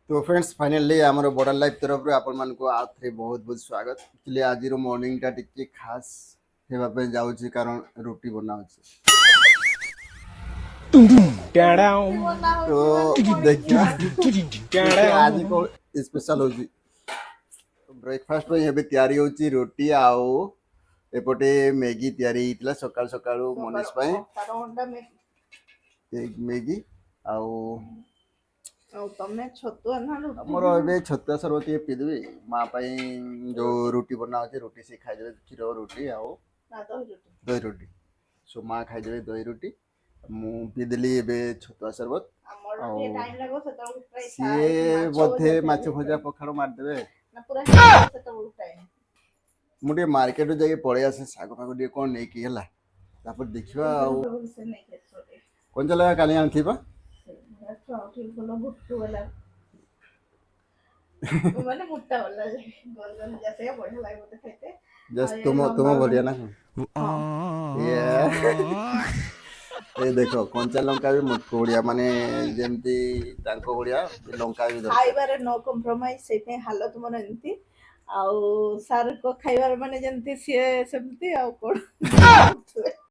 तो friends finally आमर border life तरफ आपण मान को आथे बहुत बहुत स्वागत एक्चुअली आज रो मॉर्निंग टा टिके खास हेबा पे जाउची कारण रोटी बनाउची तो देखिया देखिए आज को स्पेशल होची ब्रेकफास्ट पे हेबे तयारी होची रोटी आओ एपटे मैगी तयारी हितला सकाळ सकाळ मनीष पय एक मैगी आओ तमे छतुआ ना मोर एबे छतुआ सरबत ये पीदेबी माँ पाई जो रोटी बना होची रोटी से खाई देबे क्षीर रोटी आओ दही रोटी सो माँ खाई देबे दही रोटी मु पीदेली एबे छतुआ सरबत सीए बोधे माछ भजा पखाड़ मार देबे मुटे मार्केट जाके पळे आसे साग फाग दिए कोन नै की हला तापर देखिबा कोन चला काली आनथिबा जस्ट तुम बढ़िया ना ये देखो कंचा लंका भी मुटको बढ़िया माने जेमती तांको बढ़िया लंका भी खाइबारे नो कॉम्प्रोमाइज से पे हालत मन एंती आउ सार को खाइबार माने जेंती से सेमती आउ कोन